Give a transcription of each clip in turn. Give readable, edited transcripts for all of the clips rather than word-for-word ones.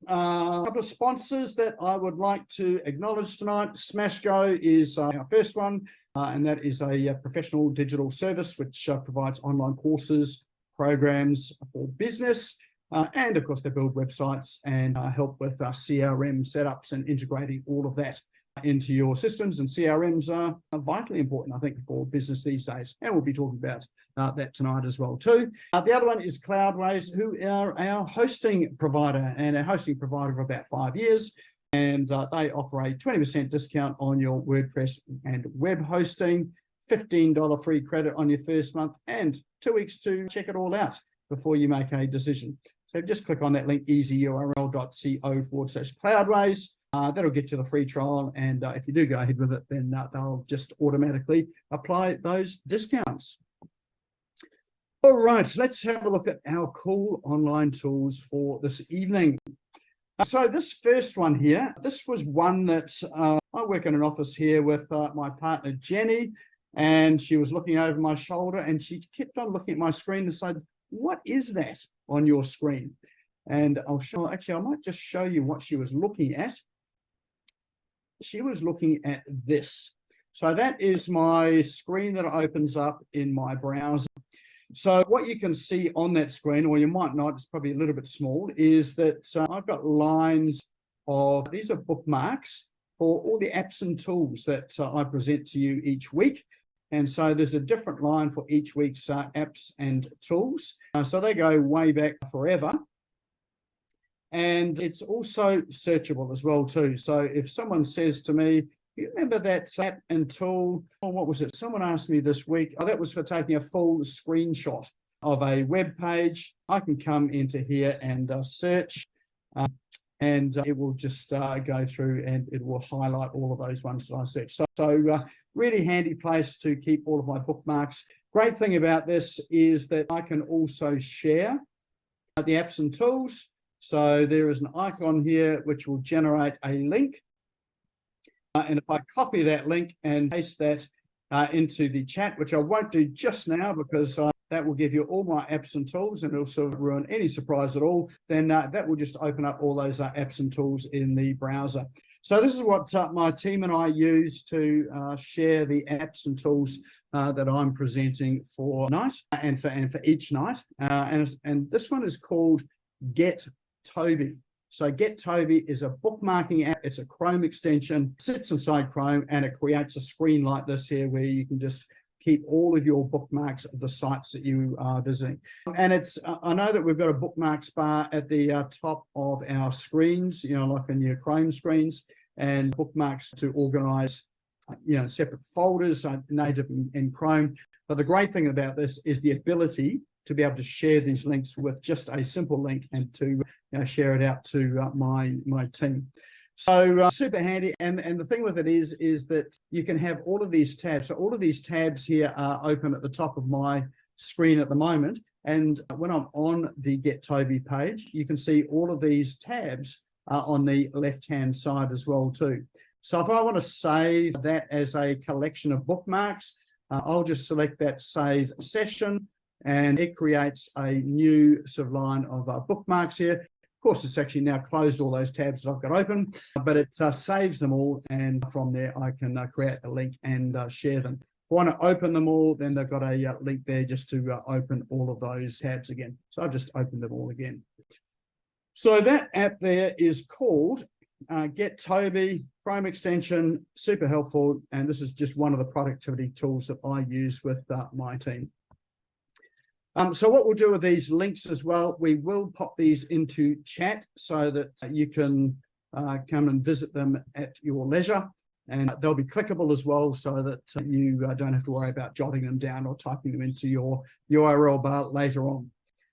A couple of sponsors that I would like to acknowledge tonight. SmashGo is our first one, and that is a professional digital service which provides online courses, programs for business, and of course they build websites and help with CRM setups and integrating all of that into your systems. And CRMs are vitally important, I think, for business these days, and we'll be talking about that tonight as well too. The other one is Cloudways, who are our hosting provider, and a hosting provider for about 5 years, and they offer a 20% discount on your WordPress and web hosting, $15 free credit on your first month, and 2 weeks to check it all out before you make a decision. So just click on that link, easyurl.co/Cloudways. That'll get you the free trial, and if you do go ahead with it, then they'll just automatically apply those discounts. All right, let's have a look at our cool online tools for this evening. So this first one here, this was one that I work in an office here with my partner Jenny, and she was looking over my shoulder and she kept on looking at my screen and said, "What is that on your screen?" And I'll show, actually, I might just show you what she was looking at. She was looking at this. So that is my screen that opens up in my browser. So what you can see on that screen, or you might not, it's probably a little bit small, is that I've got lines of, these are bookmarks for all the apps and tools that I present to you each week. And so there's a different line for each week's apps and tools. So they go way back forever. And it's also searchable as well too. So if someone says to me, "You remember that app and tool?" Oh, what was it? Someone asked me this week. Oh, that was for taking a full screenshot of a web page. I can come into here and search, and it will just go through and it will highlight all of those ones that I search. So really handy place to keep all of my bookmarks. Great thing about this is that I can also share the apps and tools. So there is an icon here which will generate a link. And if I copy that link and paste that into the chat, which I won't do just now because that will give you all my apps and tools and it'll sort of ruin any surprise at all, then that will just open up all those apps and tools in the browser. So this is what my team and I use to share the apps and tools that I'm presenting for night and for each night. And this one is called Get Toby. So Get Toby is a bookmarking app. It's a Chrome extension, sits inside Chrome, and it creates a screen like this here where you can just keep all of your bookmarks of the sites that you are visiting. And it's, I know that we've got a bookmarks bar at the top of our screens, you know, like in your Chrome screens, and bookmarks to organize, you know, separate folders native in Chrome. But the great thing about this is the ability to be able to share these links with just a simple link and to share it out to my team. So super handy. And the thing with it is that you can have all of these tabs. So all of these tabs here are open at the top of my screen at the moment. And when I'm on the Get Toby page, you can see all of these tabs on the left-hand side as well too. So if I want to save that as a collection of bookmarks, I'll just select that save session, and it creates a new sort of line of bookmarks here. Of course, it's actually now closed all those tabs that I've got open, but it saves them all, and from there I can create a link and share them. If I want to open them all, then they've got a link there just to open all of those tabs again. So I've just opened them all again. So that app there is called Get Toby, Chrome extension, super helpful, and this is just one of the productivity tools that I use with my team. So what we'll do with these links as well, we will pop these into chat so that you can come and visit them at your leisure, and they'll be clickable as well so that you don't have to worry about jotting them down or typing them into your URL bar later on.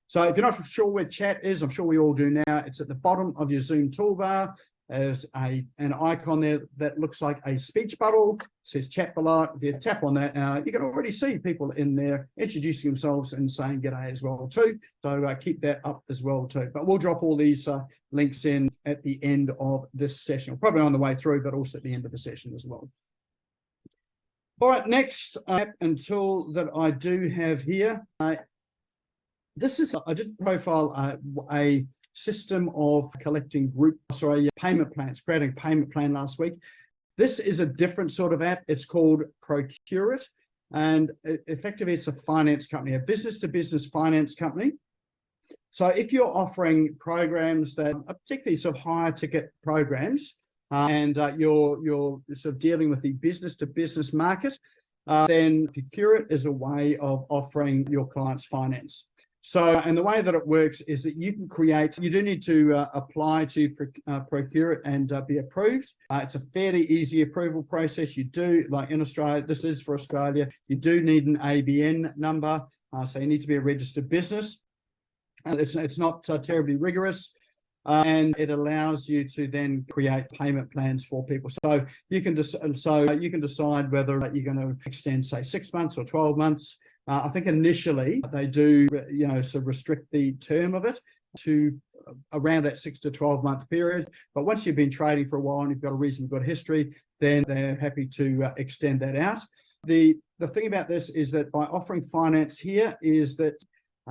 So if you're not sure where chat is, I'm sure we all do now, it's at the bottom of your Zoom toolbar. There's an icon there that looks like a speech bubble, says chat below. If you tap on that, you can already see people in there introducing themselves and saying g'day as well too. So keep that up as well too. But we'll drop all these links in at the end of this session, probably on the way through, but also at the end of the session as well. All right, next app and tool that I do have here This is, I did profile a system of collecting payment plans, creating a payment plan last week. This is a different sort of app. It's called Procure It. And effectively, it's a finance company, a business-to-business finance company. So if you're offering programs that are particularly sort of higher ticket programs, and you're sort of dealing with the business-to-business market, then Procure It is a way of offering your clients finance. So, and the way that it works is that you can create, you do need to apply to Procure It and be approved. It's a fairly easy approval process. You do, like in Australia, this is for Australia, you do need an ABN number. So you need to be a registered business. And it's not terribly rigorous. And it allows you to then create payment plans for people. So you can decide whether you're going to extend, say, 6 months or 12 months. I think initially they do, sort of restrict the term of it to around that 6 to 12 month period. But once you've been trading for a while and you've got a reasonably good history, then they're happy to extend that out. The thing about this is that by offering finance here is that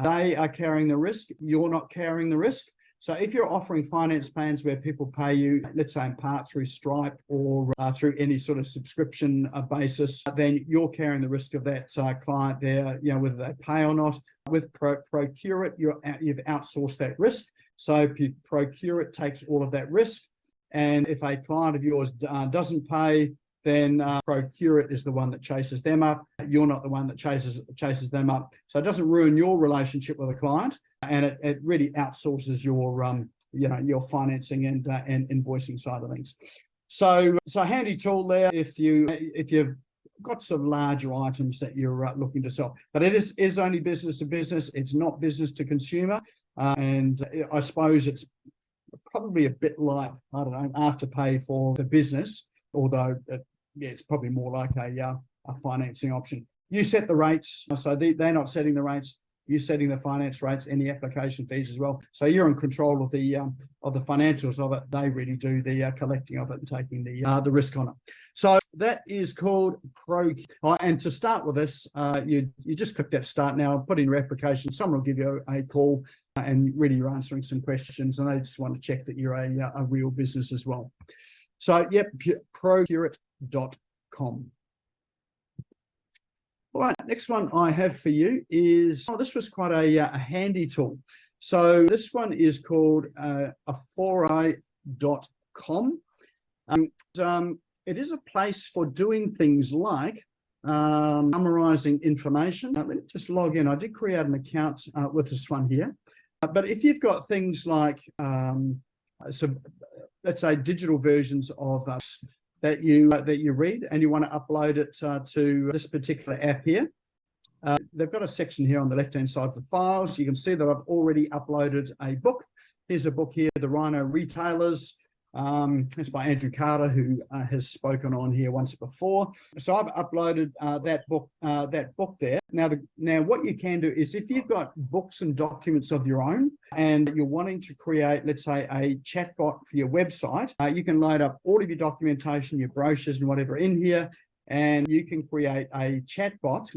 they are carrying the risk. You're not carrying the risk. So if you're offering finance plans where people pay you, let's say in part through Stripe or through any sort of subscription basis, then you're carrying the risk of that client there, whether they pay or not. With Procure It, you've outsourced that risk. So Procure It takes all of that risk. And if a client of yours doesn't pay, then Procure It is the one that chases them up. You're not the one that chases them up. So it doesn't ruin your relationship with a client, and it really outsources your financing and invoicing side of things. So handy tool there if you've got some larger items that you're looking to sell. But it is only business to business. It's not business to consumer, and I suppose it's probably a bit like, I don't know, Afterpay for the business, although it's probably more like a financing option. You set the rates, so they're not setting the rates. You're setting the finance rates and the application fees as well. So you're in control of the financials of it. They really do the collecting of it and taking the risk on it. So that is called Procure. And to start with this, you just click that start now, put in your application. Someone will give you a call, and really you're answering some questions, and they just want to check that you're a real business as well. So, yep, procureit.com. All right, next one I have for you is, this was quite a handy tool. So this one is called afori.com. It is a place for doing things like summarizing information. Let me just log in. I did create an account with this one here. But if you've got things like, let's say digital versions of that you read, and you want to upload it to this particular app here. They've got a section here on the left-hand side for files. You can see that I've already uploaded a book. Here's a book here, The Rhino Retailers. It's by Andrew Carter, who has spoken on here once before. So I've uploaded that book there. Now, what you can do is, if you've got books and documents of your own, and you're wanting to create, let's say, a chatbot for your website, you can load up all of your documentation, your brochures, and whatever in here, and you can create a chatbot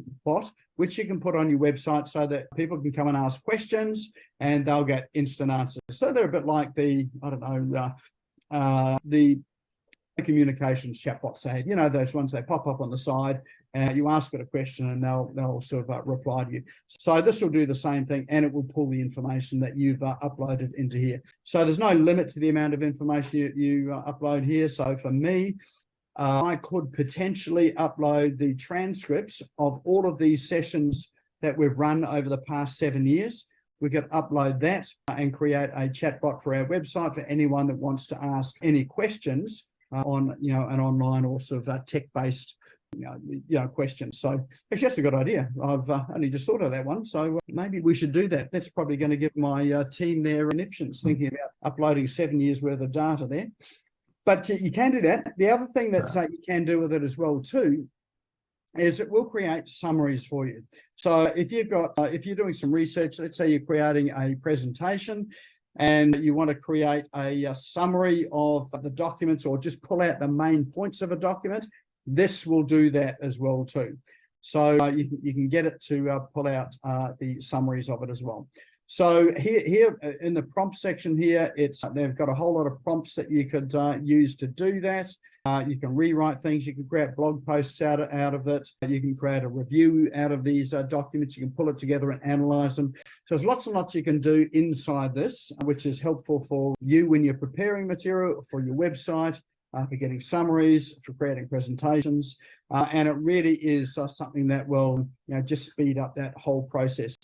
which you can put on your website so that people can come and ask questions, and they'll get instant answers. So they're a bit like the communications chatbots they had, those ones they pop up on the side, and you ask it a question and they'll sort of reply to you. So this will do the same thing, and it will pull the information that you've uploaded into here. So there's no limit to the amount of information you upload here. So for me, I could potentially upload the transcripts of all of these sessions that we've run over the past 7 years. We could upload that and create a chatbot for our website for anyone that wants to ask any questions on an online or sort of tech-based questions. So actually, that's a good idea. I've only just thought of that one. So maybe we should do that. That's probably going to give my team their conniptions, thinking about uploading 7 years worth of data there. But you can do that. The other thing that you can do with it as well too is it will create summaries for you. So if you're doing some research, let's say you're creating a presentation and you want to create a summary of the documents, or just pull out the main points of a document, this will do that as well too. So you can get it to pull out the summaries of it as well. So here in the prompt section here, they've got a whole lot of prompts that you could use to do that. You can rewrite things. You can create blog posts out of it. You can create a review out of these documents. You can pull it together and analyze them. So there's lots and lots you can do inside this, which is helpful for you when you're preparing material for your website, for getting summaries, for creating presentations. And it really is something that will just speed up that whole process.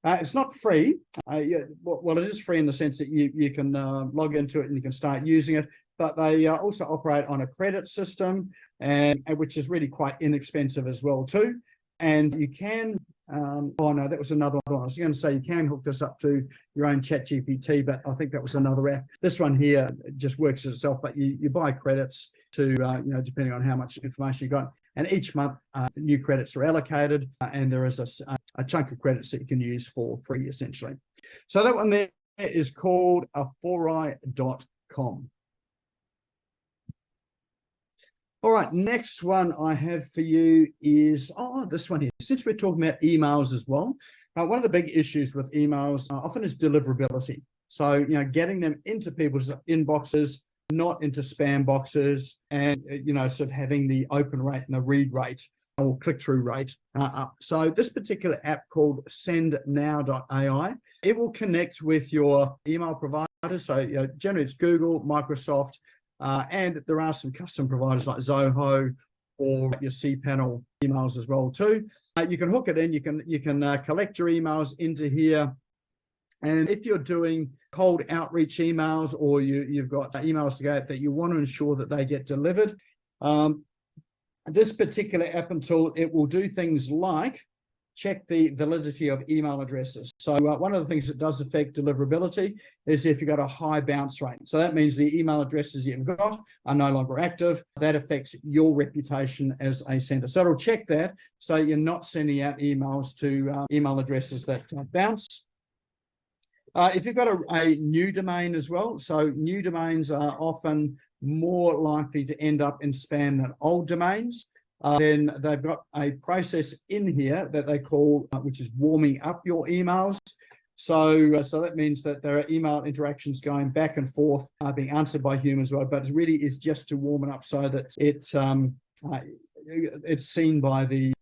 It's not free. Well, it is free in the sense that you can log into it and you can start using it, but they also operate on a credit system, and which is really quite inexpensive as well too. And you can, oh no, that was another one. I was going to say you can hook this up to your own ChatGPT, but I think that was another app. This one here just works itself, but you buy credits to, depending on how much information you got. And each month, new credits are allocated, and there is a chunk of credits that you can use for free, essentially. So that one there is called Afori.com. All right, next one I have for you is, this one here. Since we're talking about emails as well, one of the big issues with emails often is deliverability. So, getting them into people's inboxes, not into spam boxes, and sort of having the open rate and the read rate or click-through rate up. So this particular app called sendnow.ai, it will connect with your email provider. So generally it's Google, Microsoft, and there are some custom providers like Zoho or your cPanel emails as well too. You can hook it in. You can collect your emails into here. And if you're doing cold outreach emails, or you've got emails to go out that you want to ensure that they get delivered, this particular app and tool, it will do things like check the validity of email addresses. So one of the things that does affect deliverability is if you've got a high bounce rate. So that means the email addresses you've got are no longer active. That affects your reputation as a sender. So it'll check that, so you're not sending out emails to email addresses that bounce. If you've got a new domain as well, so new domains are often more likely to end up in spam than old domains. Then they've got a process in here that they call, which is warming up your emails. So that means that there are email interactions going back and forth, being answered by humans, right? But it really is just to warm it up so that it's seen by the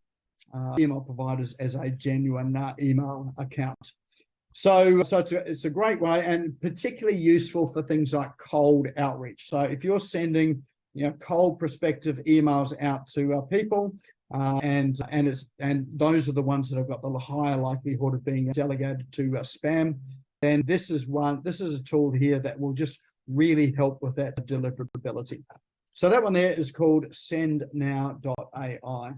email providers as a genuine email account. So it's a great way, and particularly useful for things like cold outreach. So if you're sending cold prospective emails out to people, and those are the ones that have got the higher likelihood of being delegated to spam, then this is a tool here that will just really help with that deliverability. So that one there is called sendnow.ai.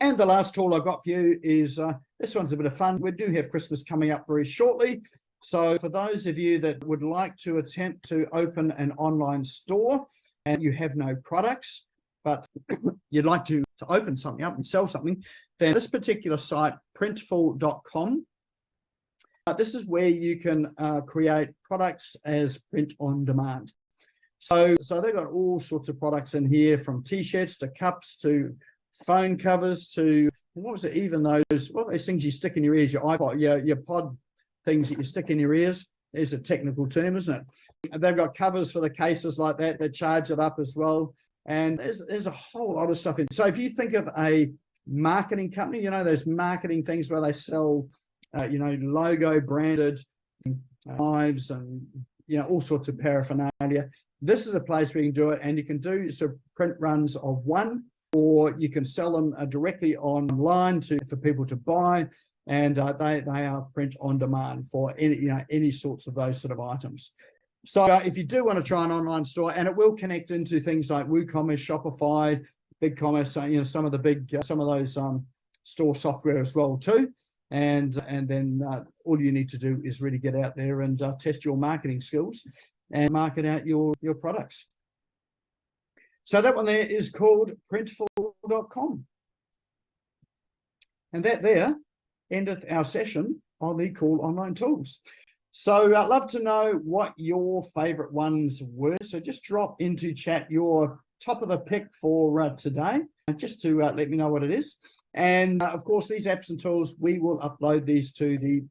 And the last tool I've got for you is, this one's a bit of fun. We do have Christmas coming up very shortly. So for those of you that would like to attempt to open an online store and you have no products, but you'd like to open something up and sell something, then this particular site, printful.com, this is where you can create products as print on demand. So they've got all sorts of products in here, from t-shirts to cups to phone covers to, what was it, even those things you stick in your ears, your iPod, your pod things that you stick in your ears. There's a technical term, isn't it? They've got covers for the cases like that. They charge it up as well. And there's a whole lot of stuff in. So if you think of a marketing company, those marketing things where they sell, logo branded knives and, all sorts of paraphernalia. This is a place where you can do it, and you can do sort of print runs of one, or you can sell them directly online for people to buy. And they are print on demand for any sorts of those sort of items. So if you do want to try an online store, and it will connect into things like WooCommerce, Shopify, BigCommerce, some of those store software as well too. And then all you need to do is really get out there and test your marketing skills and market out your products. So that one there is called printful.com. And that there endeth our session on the Cool Online Tools. So I'd love to know what your favorite ones were. So just drop into chat your top of the pick for today, just to let me know what it is. And of course, these apps and tools, we will upload these to the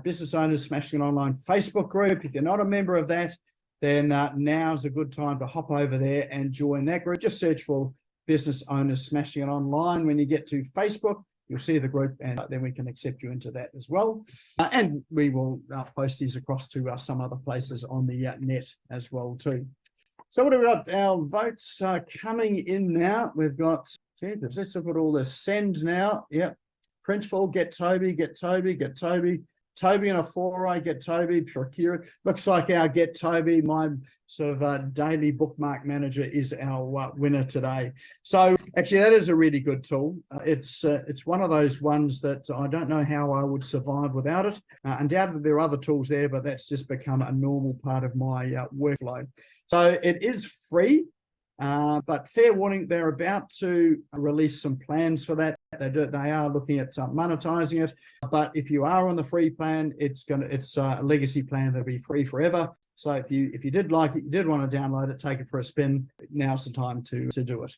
Business Owners Smashing It Online Facebook group. If you're not a member of that, then now's a good time to hop over there and join that group. Just search for Business Owners Smashing It Online. When you get to Facebook, you'll see the group, and then we can accept you into that as well. And we will post these across to some other places on the net as well too. So what have we got? Our votes coming in now. We've got, let's look at all the sends now. Yep. Printful, get Toby, get Toby, get Toby. Toby and a 4i, get Toby, Procure. Looks like our Get Toby, my sort of daily bookmark manager, is our winner today. So actually, that is a really good tool. It's one of those ones that I don't know how I would survive without it. Undoubtedly, there are other tools there, but that's just become a normal part of my workflow. So it is free. But fair warning, they're about to release some plans for that. They are looking at monetizing it. But if you are on the free plan, it's a legacy plan that'll be free forever. So if you did like it, you did want to download it, take it for a spin, now's the time to do it.